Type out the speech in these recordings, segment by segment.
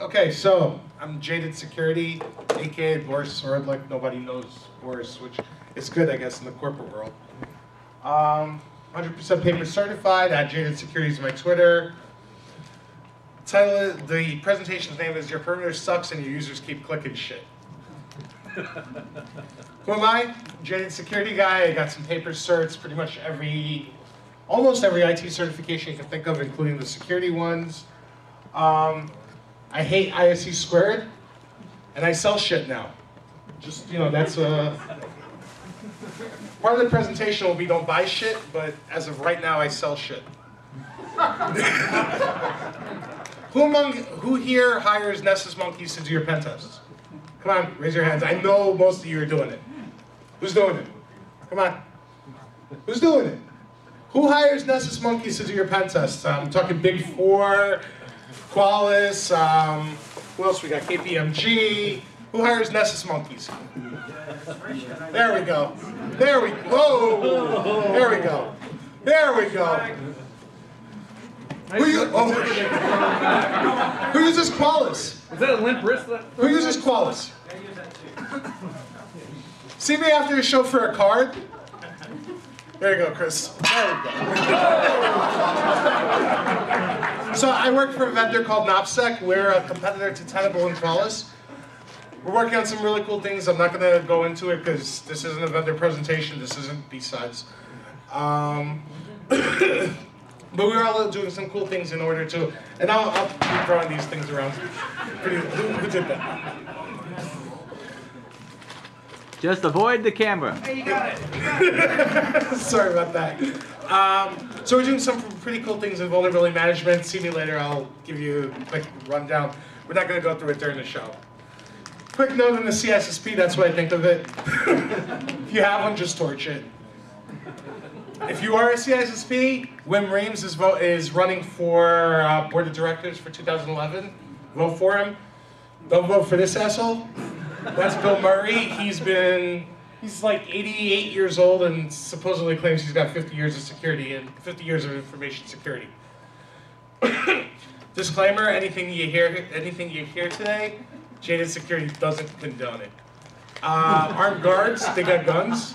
Okay, so I'm Jaded Security, aka Borris Sverdlik. Nobody knows Borris, which is good, I guess, in the corporate world. 100% paper certified. Jaded Security is my Twitter. The presentation's name is "Your Perimeter Sucks and Your Users Keep Clicking Shit." Who am I? Jaded Security guy. I got some paper certs, pretty much almost every IT certification you can think of, including the security ones. I hate ISC squared, and I sell shit now. Just, that's part of the presentation will be don't buy shit, but as of right now, I sell shit. Who here hires Nessus monkeys to do your pen tests? Come on, raise your hands. I know most of you are doing it. Who's doing it? Come on. Who's doing it? Who hires Nessus monkeys to do your pen tests? I'm talking Big Four, Qualys, who else we got? KPMG. Who hires Nessus monkeys? There we go. There we go. Whoa. There we go. There we go. Who uses Qualys? Is that a limp wrist? Who uses Qualys? See me after the show for a card? There you go, Chris. There we go. So I work for a vendor called NopSec. We're a competitor to Tenable and Qualys. We're working on some really cool things. I'm not going to go into it because this isn't a vendor presentation. This isn't B-sides. But we're all doing some cool things in order to, and I'll keep throwing these things around. Who did that? Just avoid the camera. Hey, you got it. Sorry about that. So we're doing some pretty cool things in vulnerability management. See me later, I'll give you a quick rundown. We're not going to go through it during the show. Quick note on the CISSP, that's what I think of it. If you have one, just torch it. If you are a CISSP, Wim Reams is running for board of directors for 2011. Vote for him. Don't vote for this asshole. That's Bill Murray. He's like 88 years old and supposedly claims he's got 50 years of security and 50 years of information security. Disclaimer, anything you hear today, Jaded Security doesn't condone it. Armed guards, they got guns.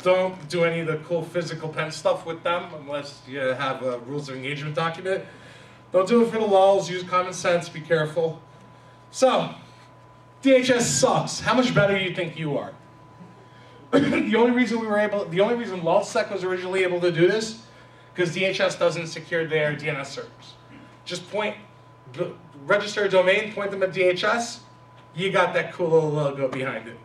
Don't do any of the cool physical pen stuff with them unless you have a rules of engagement document. Don't do it for the lulz, use common sense, be careful. So, DHS sucks. How much better do you think you are? The only reason LulzSec was originally able to do this, because DHS doesn't secure their DNS servers. Just register a domain, point them at DHS, you got that cool little logo behind it.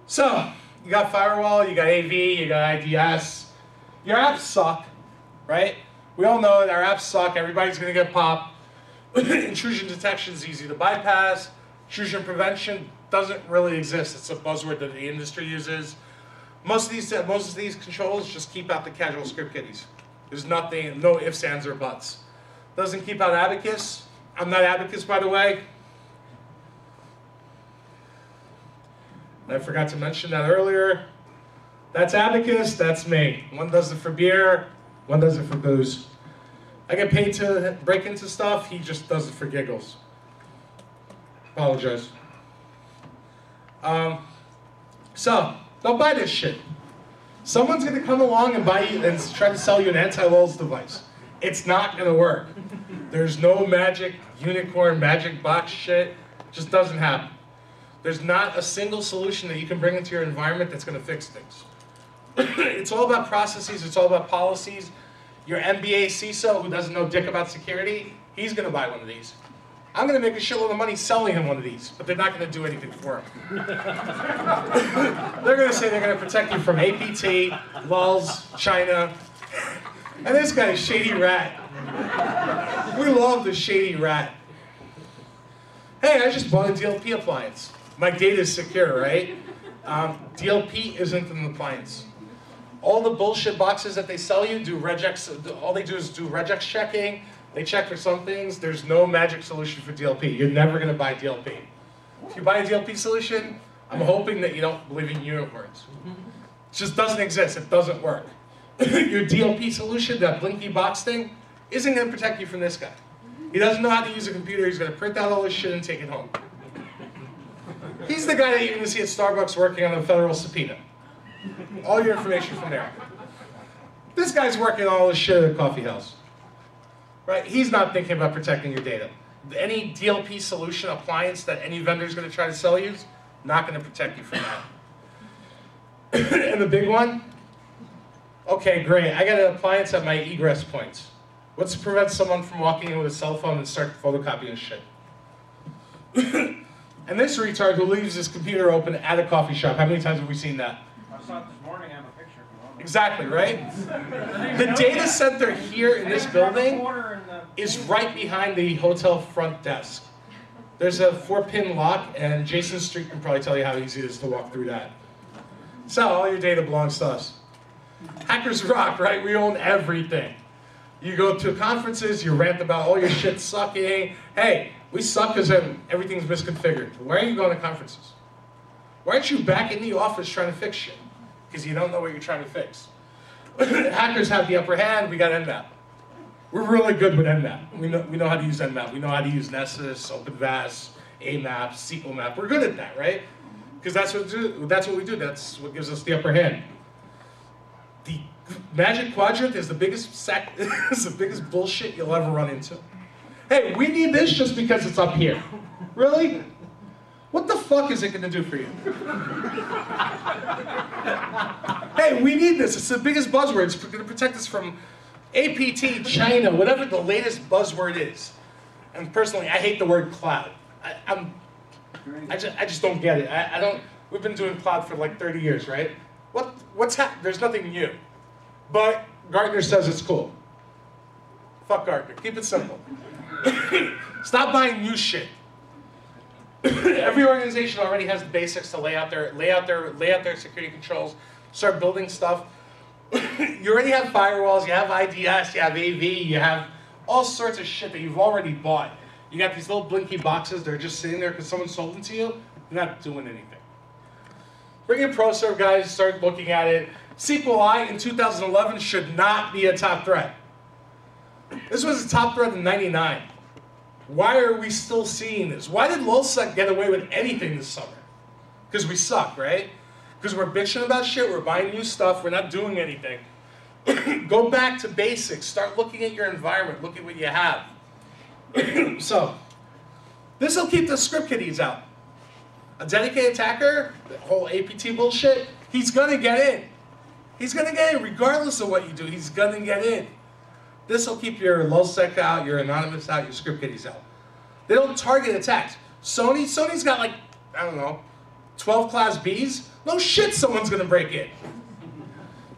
So, you got firewall, you got AV, you got IDS. Your apps suck, right? We all know that our apps suck, everybody's gonna get popped. Intrusion detection is easy to bypass. Intrusion prevention doesn't really exist. It's a buzzword that the industry uses. Most of these controls just keep out the casual script kiddies. There's nothing, no ifs, ands, or buts. Doesn't keep out Abacus. I'm not Abacus, by the way. I forgot to mention that earlier. That's Abacus, that's me. One does it for beer, one does it for booze. I get paid to break into stuff, he just does it for giggles. Apologize. So, don't buy this shit. Someone's gonna come along and buy you and try to sell you an anti-lulz device. It's not gonna work. There's no magic unicorn, magic box shit. Just doesn't happen. There's not a single solution that you can bring into your environment that's gonna fix things. It's all about processes, it's all about policies. Your MBA CISO who doesn't know dick about security, he's gonna buy one of these. I'm gonna make a shitload of money selling him one of these, but they're not gonna do anything for him. They're gonna say they're gonna protect you from APT, lulz, China, and this guy is Shady Rat. We love the Shady Rat. Hey, I just bought a DLP appliance. My data is secure, right? DLP isn't an appliance. All the bullshit boxes that they sell you do regex. All they do is do regex checking. They check for some things. There's no magic solution for DLP. You're never going to buy DLP. If you buy a DLP solution, I'm hoping that you don't believe in unicorns. It just doesn't exist. It doesn't work. Your DLP solution, that blinky box thing, isn't going to protect you from this guy. He doesn't know how to use a computer. He's going to print out all his shit and take it home. He's the guy that you're going to see at Starbucks working on a federal subpoena. All your information from there. This guy's working on all this shit at a coffee house. Right? He's not thinking about protecting your data. Any DLP solution appliance that any vendor is going to try to sell you is not going to protect you from that. And the big one? Okay, great. I got an appliance at my egress points. What's to prevent someone from walking in with a cell phone and start photocopying shit? And this retard who leaves his computer open at a coffee shop. How many times have we seen that? I saw it this morning. I have a picture. Exactly, right? The data center here in this building is right behind the hotel front desk. There's a 4-pin lock, and Jason Street can probably tell you how easy it is to walk through that. So all your data belongs to us. Hackers rock, right? We own everything. You go to conferences, you rant about all your shit sucking. Hey, we suck because everything's misconfigured. Why are you going to conferences? Why aren't you back in the office trying to fix shit? Because you don't know what you're trying to fix. Hackers have the upper hand. We got Nmap. We're really good with Nmap. We know how to use Nmap. We know how to use Nessus, OpenVAS, AMAP, SQL map. We're good at that, right? Because that's what we do. That's what gives us the upper hand. The Magic Quadrant is the biggest is the biggest bullshit you'll ever run into. Hey, we need this just because it's up here. Really? What the fuck is it going to do for you? Hey, we need this. It's the biggest buzzword. It's going to protect us from APT, China, whatever the latest buzzword is. And personally, I hate the word cloud. I just don't get it. I don't. We've been doing cloud for like 30 years, right? What's happening? There's nothing new. But Gartner says it's cool. Fuck Gartner. Keep it simple. Stop buying new shit. Every organization already has the basics to lay out their security controls, start building stuff. You already have firewalls, you have IDS, you have AV, you have all sorts of shit that you've already bought. You got these little blinky boxes that are just sitting there because someone sold them to you. You're not doing anything. Bring in ProServe, guys, start looking at it. SQLi in 2011 should not be a top threat. This was a top threat in '99. Why are we still seeing this? Why did LulzSec get away with anything this summer? Because we suck, right? Because we're bitching about shit, we're buying new stuff, we're not doing anything. Go back to basics, start looking at your environment, look at what you have. So, this will keep the script kiddies out. A dedicated attacker, the whole APT bullshit, he's gonna get in. He's gonna get in regardless of what you do, he's gonna get in. This will keep your LulzSec out, your Anonymous out, your script kiddies out. They don't target attacks. Sony's got like, I don't know, 12 class Bs. No shit someone's gonna break in.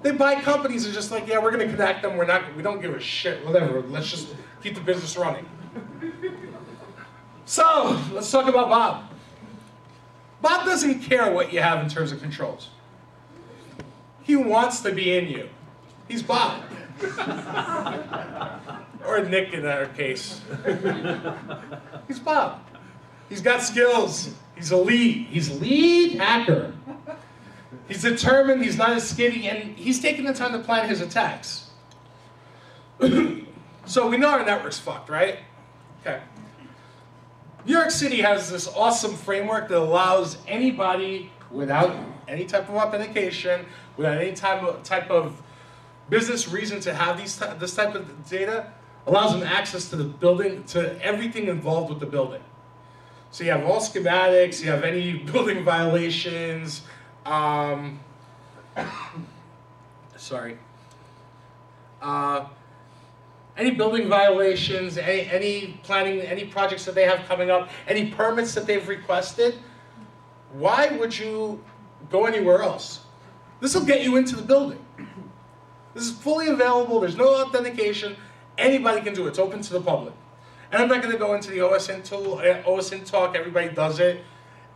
They buy companies and just like, yeah, we're gonna connect them, we don't give a shit, whatever, let's just keep the business running. So, let's talk about Bob. Bob doesn't care what you have in terms of controls. He wants to be in you. He's Bob. Or Nick in our case. He's Bob. He's got skills. He's a lead. He's a lead hacker. He's determined, he's not as skitty, and he's taking the time to plan his attacks. So we know our network's fucked, right? Okay. New York City has this awesome framework that allows anybody without any type of authentication, without any type of business reason to have this type of data, allows them access to the building, to everything involved with the building. So you have all schematics, you have any building violations, any building violations, any planning, any projects that they have coming up, any permits that they've requested. Why would you go anywhere else? This will get you into the building. This is fully available, there's no authentication, anybody can do it, it's open to the public. And I'm not going to go into the OSINT tool, OSINT talk, everybody does it.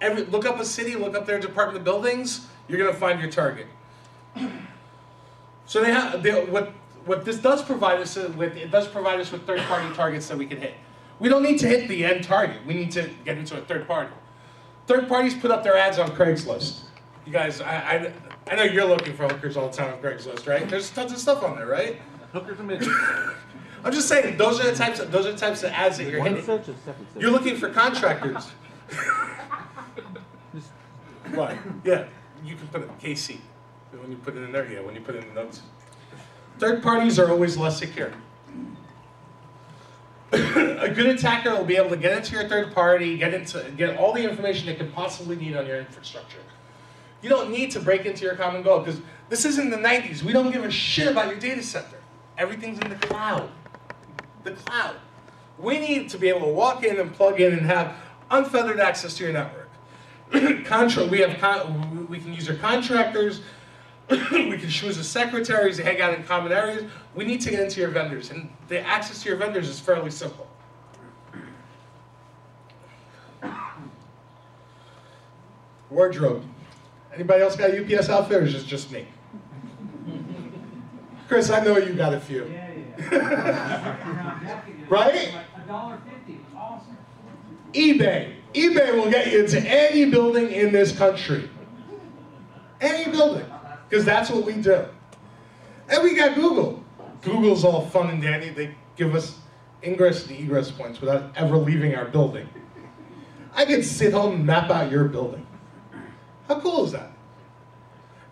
Look up a city, look up their Department of Buildings, you're going to find your target. So what this does provide us with, it does provide us with third-party targets that we can hit. We don't need to hit the end target, we need to get into a third party. Third parties put up their ads on Craigslist. You guys, I know you're looking for hookers all the time on Craigslist, right? There's tons of stuff on there, right? Hookers and midgets. I'm just saying, those are the types of ads that you're hitting. You're looking for contractors. Right, yeah, you can put it KC. When you put it in there, yeah, when you put it in the notes. Third parties are always less secure. A good attacker will be able to get into your third party, get all the information they could possibly need on your infrastructure. You don't need to break into your common goal, because this isn't the 90s. We don't give a shit about your data center. Everything's in the cloud. The cloud. We need to be able to walk in and plug in and have unfettered access to your network. We can use your contractors. We can choose the secretaries to hang out in common areas. We need to get into your vendors, and the access to your vendors is fairly simple. Wardrobe. Anybody else got a UPS outfit, or is it just me? Chris, I know you got a few. Yeah. Right? $1.50, awesome. eBay. eBay will get you into any building in this country. Any building. Because that's what we do. And we got Google. Google's all fun and dandy. They give us ingress and egress points without ever leaving our building. I can sit home and map out your building. How cool is that?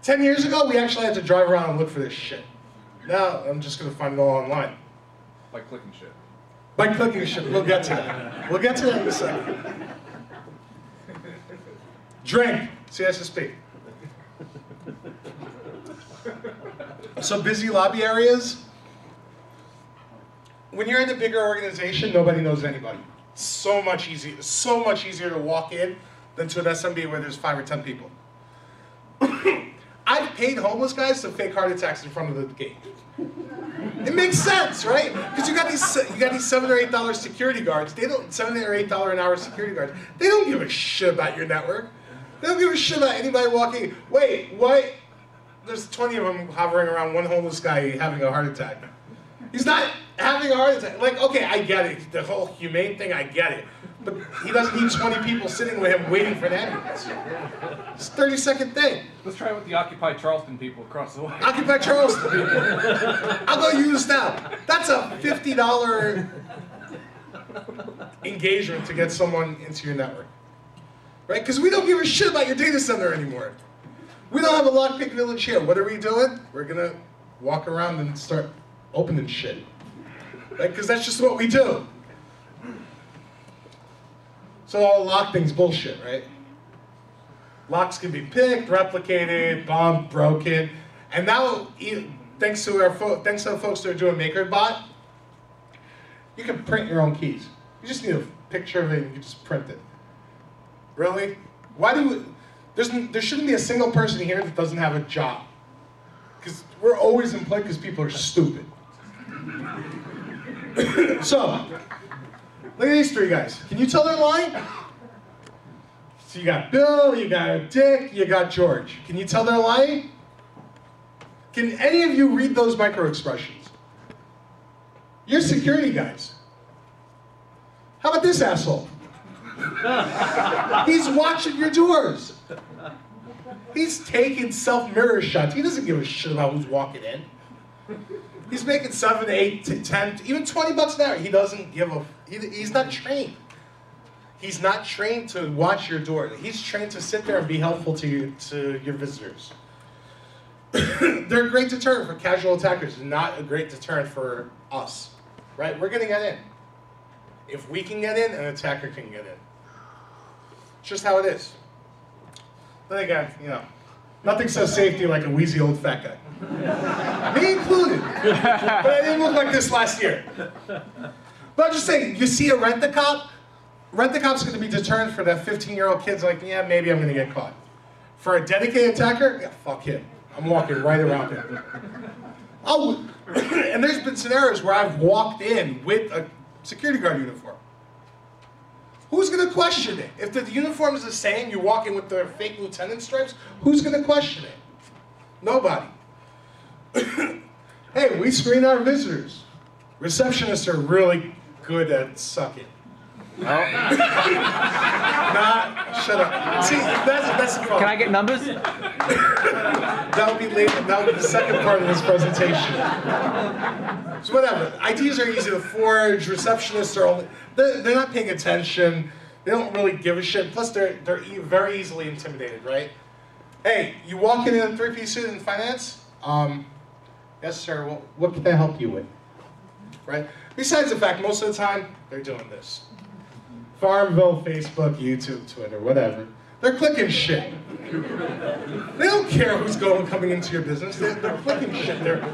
10 years ago, we actually had to drive around and look for this shit. Now, I'm just going to find it all online. By clicking shit. By clicking shit. We'll get to that. We'll get to that in a second. Drink. CSSP. So busy lobby areas. When you're in a bigger organization, nobody knows anybody. So much easier to walk in than to an SMB where there's 5 or 10 people. I've paid homeless guys to fake heart attacks in front of the gate. It makes sense, right? Because you got these $7 or $8 security guards. They don't $7 or $8 an hour security guards. They don't give a shit about your network. They don't give a shit about anybody walking. Wait, what? There's 20 of them hovering around one homeless guy having a heart attack. He's not having a heart attack. Like, okay, I get it. The whole humane thing, I get it. But he doesn't need 20 people sitting with him waiting for an ambulance. It's a 30-second thing. Let's try it with the Occupy Charleston people across the way. Occupy Charleston people. I'll go use that. That's a $50 engagement to get someone into your network. Right? Because we don't give a shit about your data center anymore. We don't have a lockpick village here. What are we doing? We're going to walk around and start opening shit. Right? Because that's just what we do. So all lock things bullshit, right? Locks can be picked, replicated, bombed, broken. And now, thanks to the folks that are doing MakerBot, you can print your own keys. You just need a picture of it and you can just print it. Really? Why do we... There shouldn't be a single person here that doesn't have a job. Because we're always employed because people are stupid. So, look at these 3 guys. Can you tell they're lying? So you got Bill, you got Dick, you got George. Can you tell they're lying? Can any of you read those micro expressions? You're security guys. How about this asshole? He's watching your doors. He's taking self-mirror shots. He doesn't give a shit about who's walking in. He's making 7, 8, 10, even 20 bucks an hour. He doesn't give a... He's not trained. He's not trained to watch your door. He's trained to sit there and be helpful to your visitors. They're a great deterrent for casual attackers, not a great deterrent for us. Right? We're going to get in. If we can get in, an attacker can get in. It's just how it is. Then again, nothing says safety like a wheezy old fat guy. Me included. But I didn't look like this last year. But I'm just saying, you see a rent-a-cop? Rent-a-cop's going to be deterrent for that 15-year-old kid's like, yeah, maybe I'm going to get caught. For a dedicated attacker, yeah, fuck him. I'm walking right around him. And there's been scenarios where I've walked in with a security guard uniform. Who's going to question it? If the uniform is the same, you walk in with the fake lieutenant stripes, who's going to question it? Nobody. Hey, we screen our visitors. Receptionists are really good at sucking. Oh. Shut up. See, that's the problem. Can I get numbers? That'll be later. That'll be the second part of this presentation. So whatever. IDs are easy to forge. Receptionists are only they're not paying attention. They don't really give a shit. Plus, they're very easily intimidated, right? Hey, you walk in a three-piece suit in finance? Yes, sir. Well, what can I help you with? Right? Besides the fact, most of the time, they're doing this. Farmville, Facebook, YouTube, Twitter, whatever. They're clicking shit. They don't care who's coming into your business. They're clicking shit. They're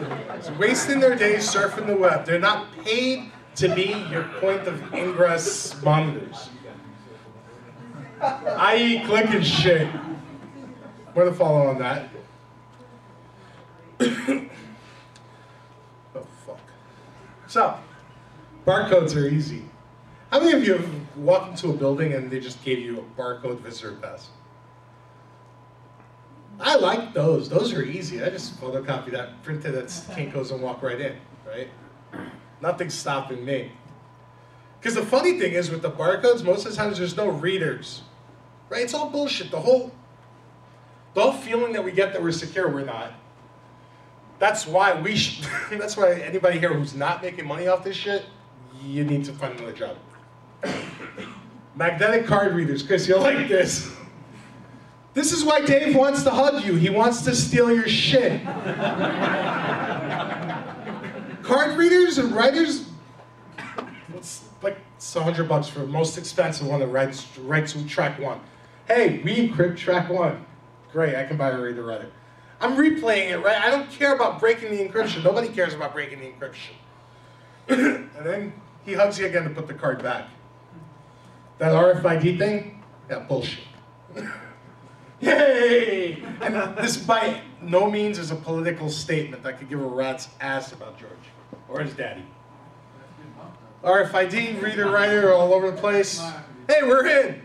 wasting their days surfing the web. They're not paid to be your point of ingress monitors. I.e. clicking shit. More to follow on that. Oh, fuck. So, barcodes are easy. How many of you have walked into a building and they just gave you a barcode visitor pass? I like those. Those are easy. I just photocopy that, print it at Kinko's and walk right in, right? Nothing's stopping me. Because the funny thing is with the barcodes, most of the times there's no readers, right? It's all bullshit. The whole feeling that we get that we're secure, we're not. That's why that's why anybody here who's not making money off this shit, you need to find another job. Magnetic card readers. Chris, you'll like this. This is why Dave wants to hug you. He wants to steal your shit. Card readers and writers, it's like it's $100 for the most expensive one that writes track 1. Hey, we encrypt track 1. Great, I can buy a reader writer. I'm replaying it, right? I don't care about breaking the encryption. Nobody cares about breaking the encryption. And then he hugs you again to put the card back. That RFID thing? Yeah, bullshit. Yay! And this by no means is a political statement that could give a rat's ass about George or his daddy. RFID, reader, writer, all over the place. Hey, we're in.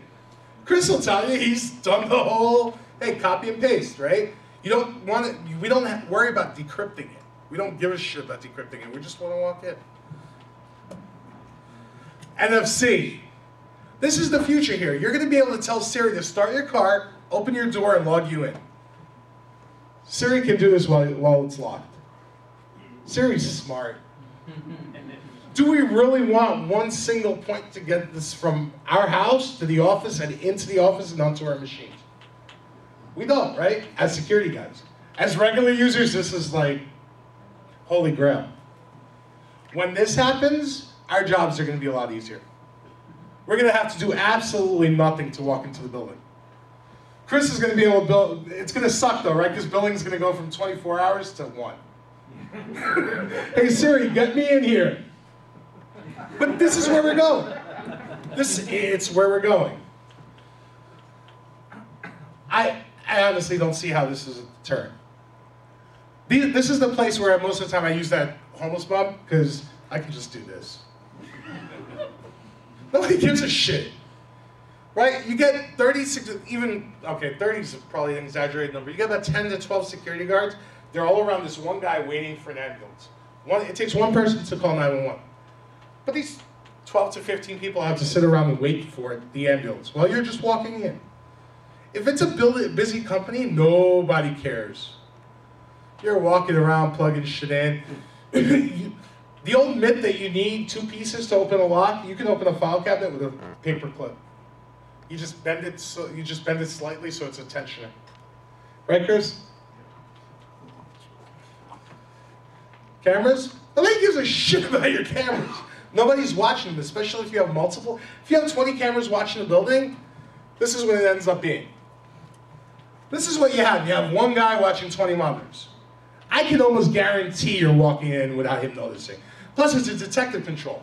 Chris will tell you he's done the whole, hey, copy and paste, right? You don't want it, we don't have to worry about decrypting it. We don't give a shit about decrypting it. We just want to walk in. NFC. This is the future here. You're going to be able to tell Siri to start your car, open your door, and log you in. Siri can do this while it's locked. Siri's smart. Do we really want one single point to get this from our house to the office and into the office and onto our machines? We don't, right? As security guys. As regular users, this is like holy grail. When this happens, our jobs are going to be a lot easier. We're going to have to do absolutely nothing to walk into the building. Chris is going to be able to build, it's going to suck though, right? Because building is going to go from 24 hours to 1. Hey Siri, get me in here. But this is where we're going. It's where we're going. I honestly don't see how this is a deterrent. This is the place where most of the time I use that homeless bum, because I can just do this. Nobody gives a shit. Right? You get 36, even, okay, 30 is probably an exaggerated number. You get about 10 to 12 security guards. They're all around this one guy waiting for an ambulance. It takes one person to call 911. But these 12 to 15 people have to sit around and wait for the ambulance while you're just walking in. If it's a busy company, nobody cares. You're walking around plugging shit in. The old myth that you need 2 pieces to open a lock, you can open a file cabinet with a paper clip. You just bend it slightly so it's a tensioner. Right, Chris? Cameras? Nobody gives a shit about your cameras. Nobody's watching them, especially if you have multiple. If you have 20 cameras watching the building, this is what it ends up being. This is what you have. You have one guy watching 20 monitors. I can almost guarantee you're walking in without him noticing. Plus, it's a detective control.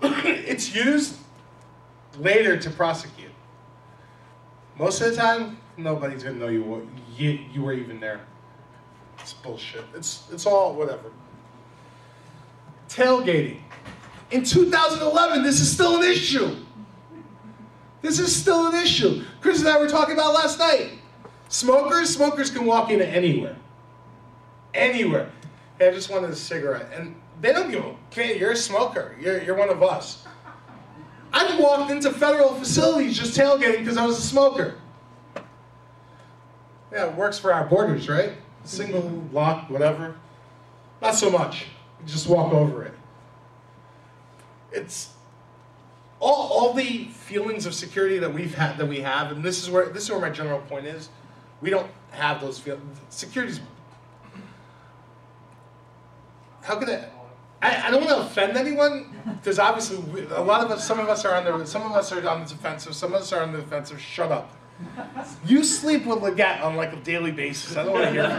It's used later to prosecute. Most of the time, nobody's gonna know you were even there. It's bullshit. It's all whatever. Tailgating. In 2011, this is still an issue. This is still an issue. Chris and I were talking about last night. Smokers can walk in anywhere. Anywhere. Hey, I just wanted a cigarette. And they don't give a shit. You're a smoker. You're one of us. I've walked into federal facilities just tailgating because I was a smoker. Yeah, it works for our borders, right? Single lock, whatever. Not so much. You just walk over it. It's all the feelings of security that we have, and this is where my general point is. We don't have those feelings. Security's. How could I don't want to offend anyone, because obviously some of us are on the defensive, some of us are on the defensive. Shut up. You sleep with Leggett on like a daily basis. I don't want to hear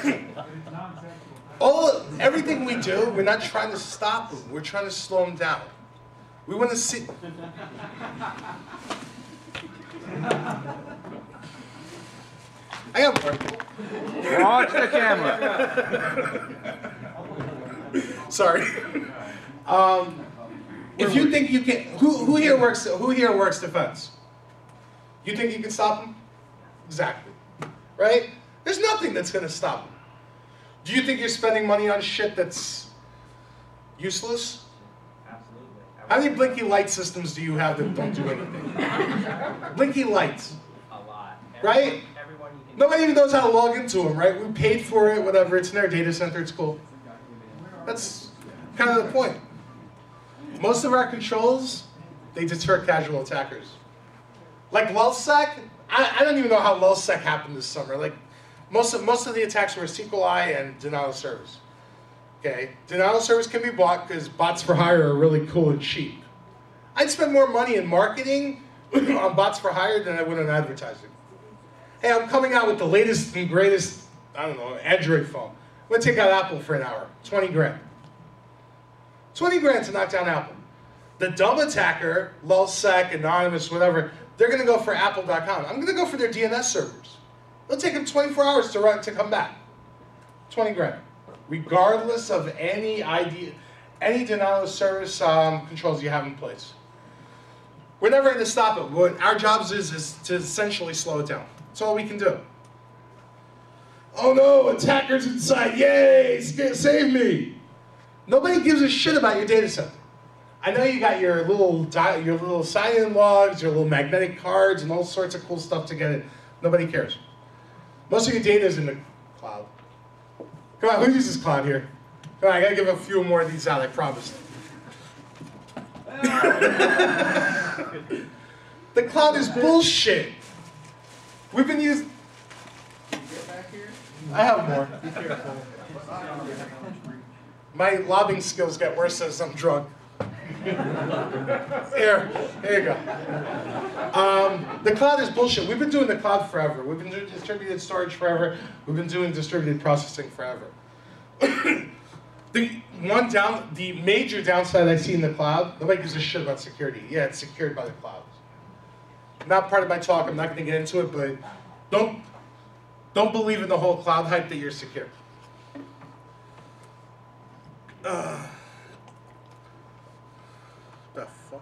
from you. Everything we do, we're not trying to stop him. We're trying to slow him down. We want to see. I got more. Watch the camera. Sorry. If you think you can, who here works defense? You think you can stop him? Exactly. Right? There's nothing that's going to stop him. Do you think you're spending money on shit that's useless? Absolutely. How many blinky light systems do you have that don't do anything? Blinky lights. A lot. Right? Everyone you can. Nobody even knows how to log into them, right? We paid for it, whatever. It's in their data center. It's cool. That's kind of the point. Most of our controls, they deter casual attackers. Like LulzSec, I don't even know how LulzSec happened this summer. Like most of the attacks were SQLi and denial of service. Okay, denial of service can be bought because bots for hire are really cool and cheap. I'd spend more money in marketing on bots for hire than I would on advertising. Hey, I'm coming out with the latest and greatest, I don't know, Android phone. I'm gonna take out Apple for an hour, 20 grand. 20 grand to knock down Apple. The dumb attacker, LulzSec, Anonymous, whatever, they're gonna go for Apple.com. I'm gonna go for their DNS servers. It'll take them 24 hours to come back. 20 grand. Regardless of any denial of service controls you have in place. We're never gonna stop it. What our job is to essentially slow it down. That's all we can do. Oh no, attackers inside, yay, save me. Nobody gives a shit about your data center. I know you got your little sign-in logs, your little magnetic cards, and all sorts of cool stuff to get it. Nobody cares. Most of your data is in the cloud. Come on, who uses cloud here? Come on, I gotta give a few more of these out, I promise. The cloud is bullshit. We've been using... I have more. Be careful. My lobbing skills get worse as I'm drunk. Here you go. The cloud is bullshit. We've been doing the cloud forever. We've been doing distributed storage forever. We've been doing distributed processing forever. The major downside I see in the cloud, nobody gives a shit about security. Yeah, it's secured by the clouds. Not part of my talk, I'm not going to get into it, but don't believe in the whole cloud hype that you're secure. The fuck?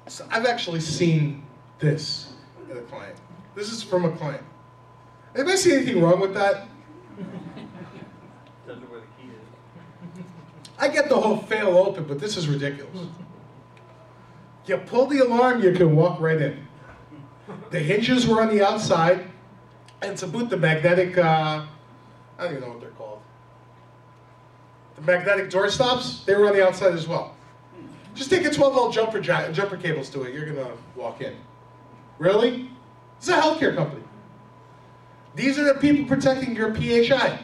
So I've actually seen this in a client. This is from a client. Anybody see anything wrong with that? Doesn't know where the key is. I get the whole fail open, but this is ridiculous. You pull the alarm, you can walk right in. The hinges were on the outside, and to boot the magnetic, I don't even know what they're called. The magnetic door stops, they were on the outside as well. Just take a 12-volt jumper cables to it, you're gonna walk in. Really? It's a healthcare company. These are the people protecting your PHI.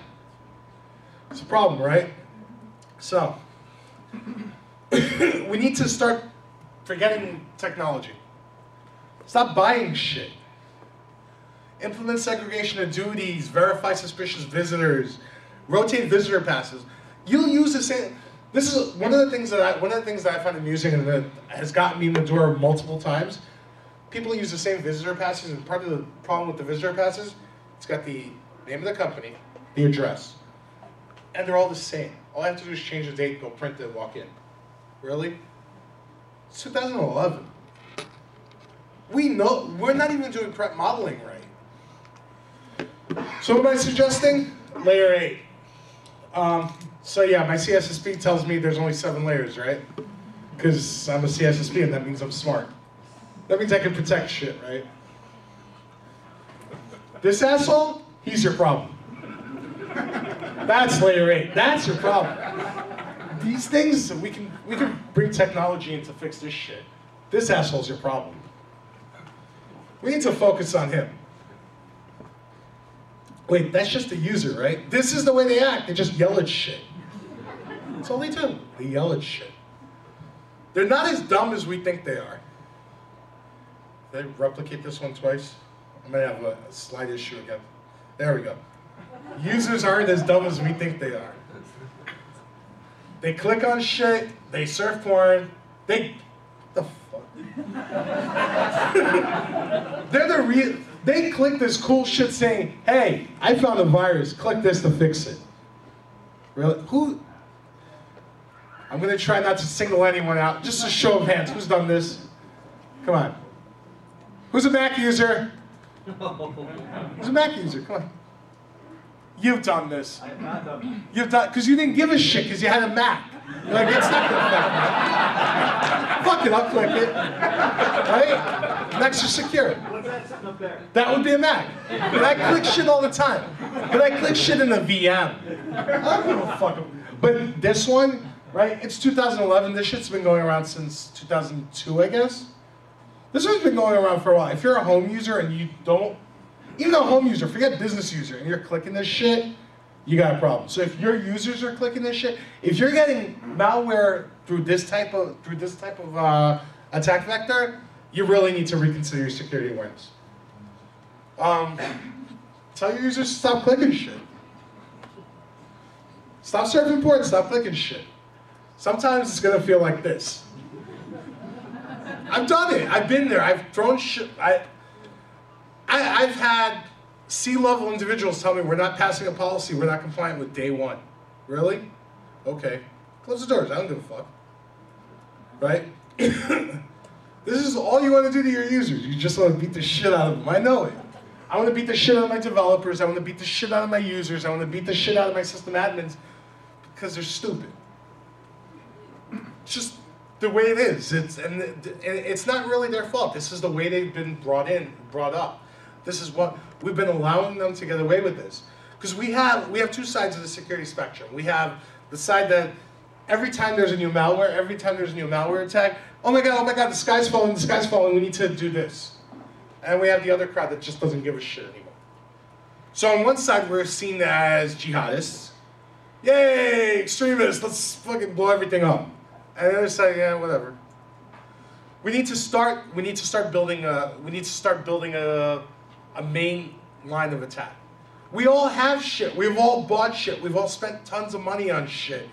It's a problem, right? So, we need to start forgetting technology. Stop buying shit. Implement segregation of duties, verify suspicious visitors, rotate visitor passes. You'll use the same. This is one of the things that I find amusing and that has gotten me in the door multiple times. People use the same visitor passes, and part of the problem with the visitor passes, it's got the name of the company, the address, and they're all the same. All I have to do is change the date, go print it, walk in. Really? It's 2011. We know we're not even doing prep modeling right. So what am I suggesting? Layer 8. So yeah, my CSSP tells me there's only 7 layers, right? Because I'm a CSSP and that means I'm smart. That means I can protect shit, right? This asshole, he's your problem. That's layer 8. That's your problem. These things, we can bring technology in to fix this shit. This asshole's your problem. We need to focus on him. Wait, that's just the user, right? This is the way they act. They just yell at shit. That's all they do. They yell at shit. They're not as dumb as we think they are. Did I replicate this one twice? I might have a slight issue again. There we go. Users aren't as dumb as we think they are. They click on shit, they surf porn, the fuck? They click this cool shit saying, hey, I found a virus, click this to fix it. Really? Who? I'm gonna try not to single anyone out. Just a show of hands, who's done this? Come on. Who's a Mac user? Who's a Mac user? Come on. You've done this. I have not done it. You've done, because you didn't give a shit because you had a Mac. You're like, it's not gonna affect me. Fuck it, I'll click it. Right? Macs are secure. What's that sitting up there? That would be a Mac. But I click shit all the time. But I click shit in the VM. I don't give a fuck. But this one, right? It's 2011. This shit's been going around since 2002, I guess. This one's been going around for a while. If you're a home user and you don't, even a home user, forget business user, and you're clicking this shit, you got a problem. So if your users are clicking this shit, if you're getting malware through this type of attack vector, you really need to reconsider your security awareness. Tell your users to stop clicking shit. Stop surfing porn, stop clicking shit. Sometimes it's gonna feel like this. I've done it. I've been there. I've thrown shit. I've had C-level individuals tell me we're not passing a policy, we're not compliant with day one. Really? Okay. Close the doors. I don't give a fuck. Right? This is all you want to do to your users. You just want to beat the shit out of them. I know it. I want to beat the shit out of my developers. I want to beat the shit out of my users. I want to beat the shit out of my system admins because they're stupid. It's just the way it is. And it's not really their fault. This is the way they've been brought up. This is what we've been allowing them to get away with this. Because we have two sides of the security spectrum. We have the side that every time there's a new malware, every time there's a new malware attack, oh my god, the sky's falling, we need to do this. And we have the other crowd that just doesn't give a shit anymore. So on one side, we're seen as jihadists. Yay, extremists, let's fucking blow everything up. And the other side, yeah, whatever. We need to start building a main line of attack. We all have shit. We've all bought shit. We've all spent tons of money on shit.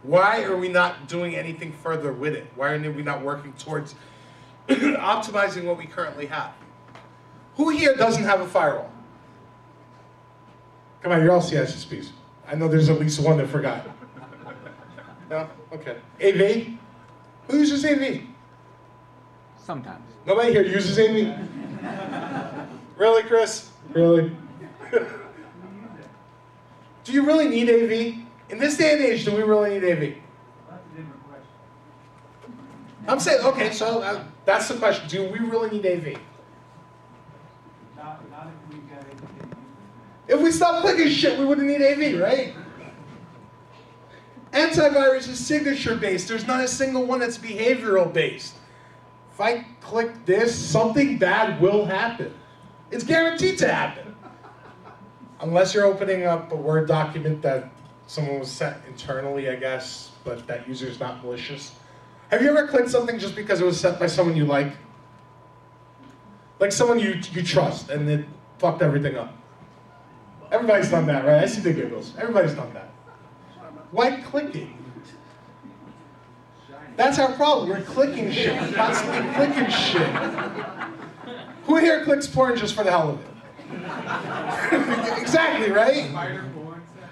Why are we not doing anything further with it? Why are we not working towards optimizing what we currently have? Who here doesn't have a firewall? Come on, you're all CISSPs. I know there's at least one that forgot. No? Okay. AV? Who uses AV? Sometimes. Nobody here uses AV? Really, Chris? Really? Do you really need AV? In this day and age, do we really need AV? That's a different question. I'm saying, okay, so that's the question. Do we really need AV? Not if we've got anything. If we stopped clicking shit, we wouldn't need AV, right? Antivirus is signature-based. There's not a single one that's behavioral-based. If I click this, something bad will happen. It's guaranteed to happen. Unless you're opening up a Word document that someone was set internally, I guess, but that user is not malicious. Have you ever clicked something just because it was set by someone you like? Like someone you trust, and it fucked everything up. Everybody's done that, right? I see the giggles. Everybody's done that. Why click it? That's our problem. We're clicking shit. We're constantly clicking shit. Who here clicks porn just for the hell of it? Exactly, right?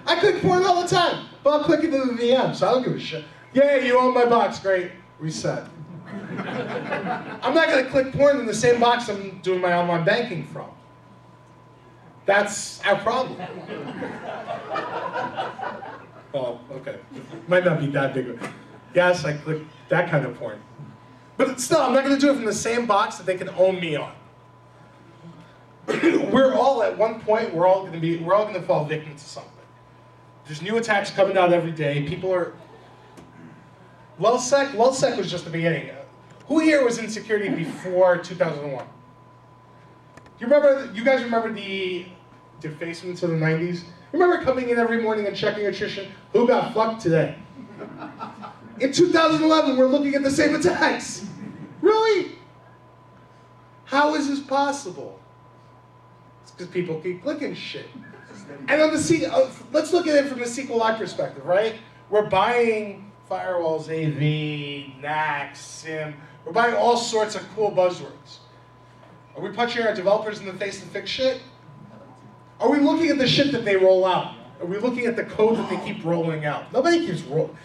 I click porn all the time, but I'll click it to the VM, so I don't give a shit. Yeah, you own my box, great. Reset. I'm not gonna click porn in the same box I'm doing my online banking from. That's our problem. Oh, okay. Might not be that big. Yes, I click that kind of porn. But still, I'm not gonna do it from the same box that they can own me on. We're all at one point, we're all gonna fall victim to something. There's new attacks coming out every day. People are... WellSec was just the beginning. Who here was in security before 2001? You guys remember the defacements of the 90s? Remember coming in every morning and checking attrition? Who got fucked today? In 2011, we're looking at the same attacks. Really? How is this possible? It's because people keep clicking shit. And on the let's look at it from the SQLi perspective, right? We're buying firewalls, AV, NAC, SIM. We're buying all sorts of cool buzzwords. Are we punching our developers in the face to fix shit? Are we looking at the shit that they roll out? Are we looking at the code that they keep rolling out? Nobody keeps rolling.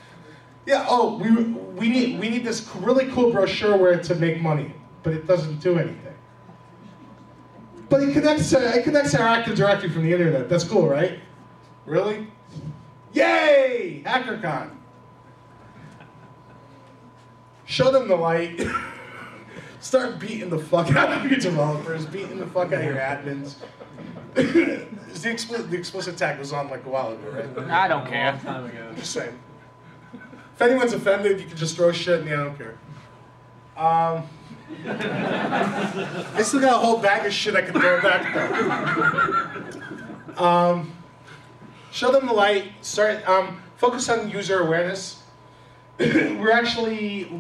Yeah, oh, we need this really cool brochure where to make money, but it doesn't do anything. But it connects to our Active Directory from the internet. That's cool, right? Really? Yay! Hack3rcon. Show them the light. Start beating the fuck out of your developers, beating the fuck out of your admins. The explicit tag was on like a while ago, right? I don't care. A long time ago. I'm just saying. If anyone's offended, you can just throw shit at me, I don't care. I still got a whole bag of shit I can throw back though. Show them the light, start, focus on user awareness. We're actually,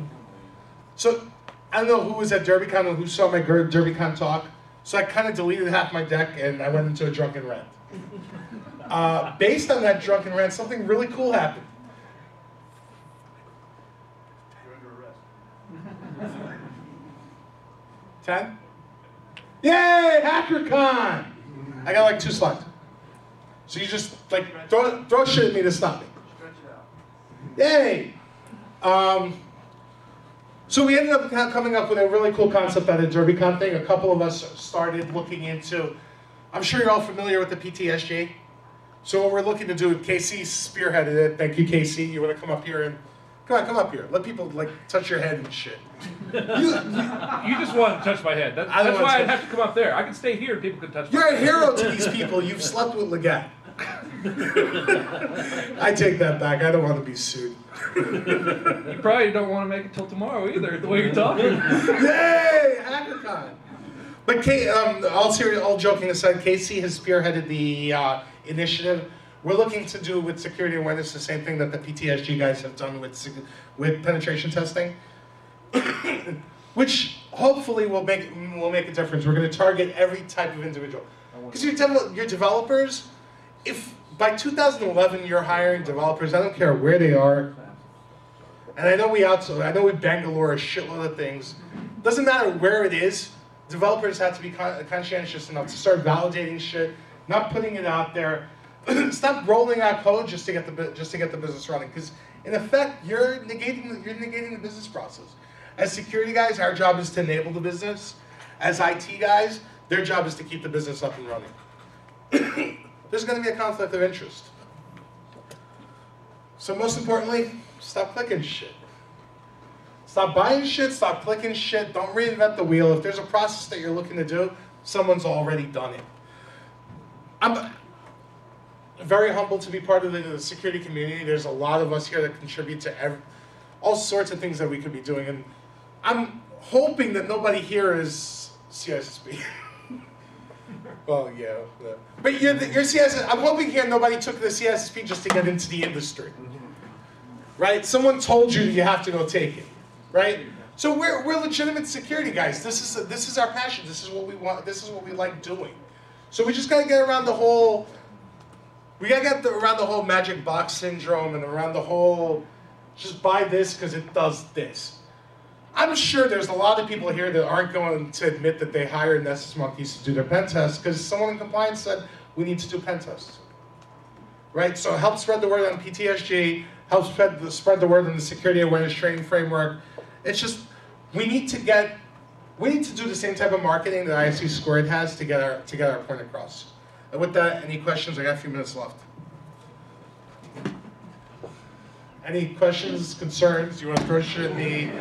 so I don't know who was at DerbyCon and who saw my DerbyCon talk, so I kind of deleted half my deck and I went into a drunken rant. Based on that drunken rant, something really cool happened. You're under arrest. 10? Yay, Hack3rcon! I got like 2 slides. So you just like throw shit at me to stop me. Stretch it out. Yay! So we ended up coming up with a really cool concept at a DerbyCon thing. A couple of us started looking into, I'm sure you're all familiar with the PTSG. So what we're looking to do, Casey spearheaded it. Thank you, Casey. You want to come up here and, come up here. Let people like touch your head and shit. You just want to touch my head. That's why I'd have to come up there. I can stay here and people can touch my You're head. a hero to these people. You've slept with Legat. I take that back. I don't want to be sued. You probably don't want to make it till tomorrow either, the way you're talking. Yay! Hack3rcon! But all joking aside, Casey has spearheaded the initiative. We're looking to do with security awareness the same thing that the PTSG guys have done with penetration testing, which hopefully will make a difference. We're going to target every type of individual. Because your developers, if by 2011 you're hiring developers, I don't care where they are, and I know we Bangalore a shitload of things. Doesn't matter where it is. Developers have to be conscientious enough to start validating shit, not putting it out there. Stop rolling out code just to get the business running. Because in effect, you're negating the business process. As security guys, our job is to enable the business. As IT guys, their job is to keep the business up and running. There's going to be a conflict of interest. So most importantly, stop clicking shit. Stop buying shit, stop clicking shit, don't reinvent the wheel. If there's a process that you're looking to do, someone's already done it. I'm very humbled to be part of the security community. There's a lot of us here that contribute to all sorts of things that we could be doing. And I'm hoping that nobody here is CISSP. Well, yeah. But you're CISSP. I'm hoping here nobody took the CISSP just to get into the industry. Right? Someone told you you have to go take it. Right? So we're legitimate security guys. This is our passion. This is what we want. This is what we like doing. So we just gotta get around the whole. We gotta get around the whole magic box syndrome and around the whole. Just buy this because it does this. I'm sure there's a lot of people here that aren't going to admit that they hired Nessus monkeys to do their pen tests because someone in compliance said we need to do pen tests. Right? So help spread the word on PTSG. Help spread the word on the security awareness training framework. It's just we need to do the same type of marketing that ISC Squared has to get our point across. And with that, any questions? I got a few minutes left. Any questions, concerns? You want to throw shit at me?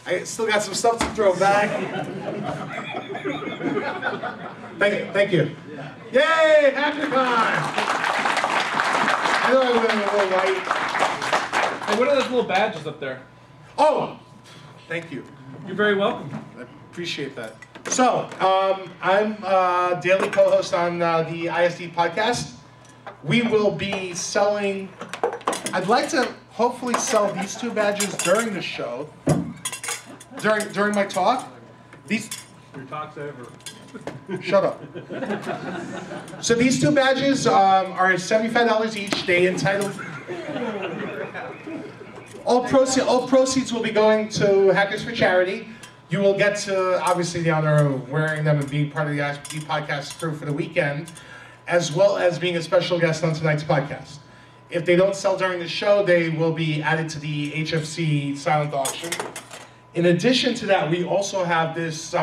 I still got some stuff to throw back. Thank you. Yay, Hack3rcon! I know I went a little light. Hey, what are those little badges up there? Oh, thank you. You're very welcome. I appreciate that. So, I'm daily co-host on the ISD podcast. We will be selling, I'd like to hopefully sell these two badges during the show, during my talk. Your talk's over. Shut up. So these two badges are $75 each. They entitled. All proceeds will be going to Hackers for Charity. You will get to obviously the honor of wearing them and being part of the ISD podcast crew for the weekend, as well as being a special guest on tonight's podcast. If they don't sell during the show, they will be added to the HFC silent auction. In addition to that, we also have this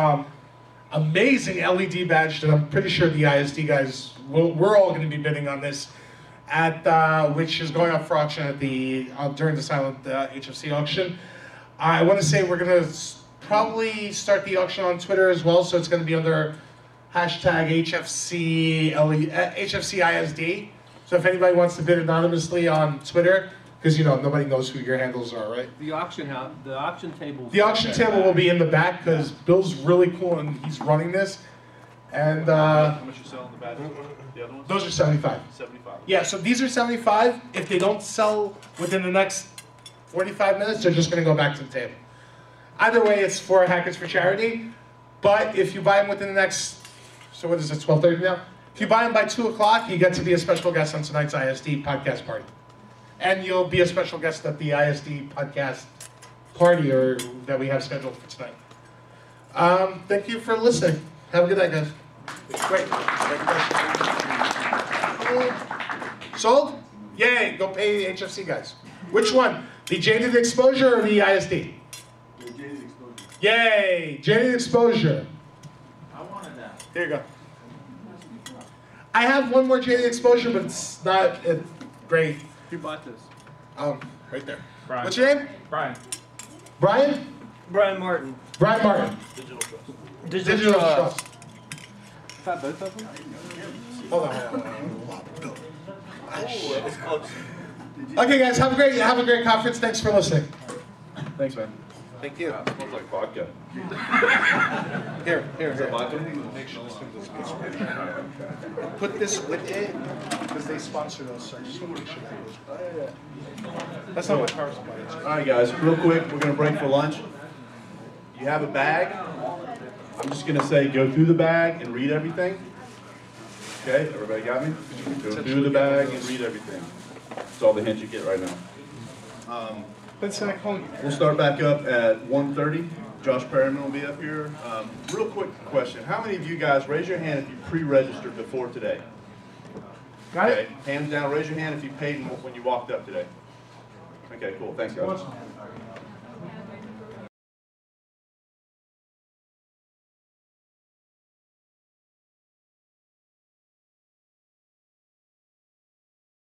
amazing LED badge that I'm pretty sure the ISD guys, we're all going to be bidding on this, which is going up for auction at during the silent HFC auction. I want to say we're going to probably start the auction on Twitter as well, so it's going to be under hashtag HFCISD. So if anybody wants to bid anonymously on Twitter, because nobody knows who your handles are, right? The auction table. The auction table will be in the back because Bill's really cool and he's running this. And how much you selling the badges? The other ones? Those are 75. 75. Yeah, so these are 75. If they don't sell within the next 45 minutes, they're just going to go back to the table. Either way, it's for Hackers for Charity. But if you buy them within the next, so what is it, 12:30 now? If you buy them by 2 o'clock, you get to be a special guest on tonight's ISD podcast party. And you'll be a special guest at the ISD podcast party that we have scheduled for tonight. Thank you for listening. Have a good night, guys. Great. Sold? Yay, go pay the HFC guys. Which one? The Jaded Exposure or the ISD? The Jaded Exposure. Yay, Jaded Exposure. I wanted that. Here you go. I have one more Jaded Exposure, but it's not great. Who bought this? Right there. Brian. What's your name? Brian. Brian? Brian Martin. Brian Martin. Digital Trust. Digital Trust. Is that both of them? Hold on. Oh, that was close. Okay, guys, have a great conference. Thanks for listening. Thanks, man. Thank you. Smells like vodka. Here. Is that vodka? Put this with it because they sponsor those, so I just want to make sure that goes. That's not my power supply. All right, guys, real quick, we're going to break for lunch. You have a bag. I'm just going to say go through the bag and read everything. Okay, everybody got me? Go through the bag and read everything. That's all the hints you get right now. We'll start back up at 1:30. Josh Perryman will be up here. Real quick question. How many of you guys, raise your hand if you pre-registered before today? Got it? Okay, hands down, raise your hand if you paid when you walked up today. Okay, cool, thanks guys.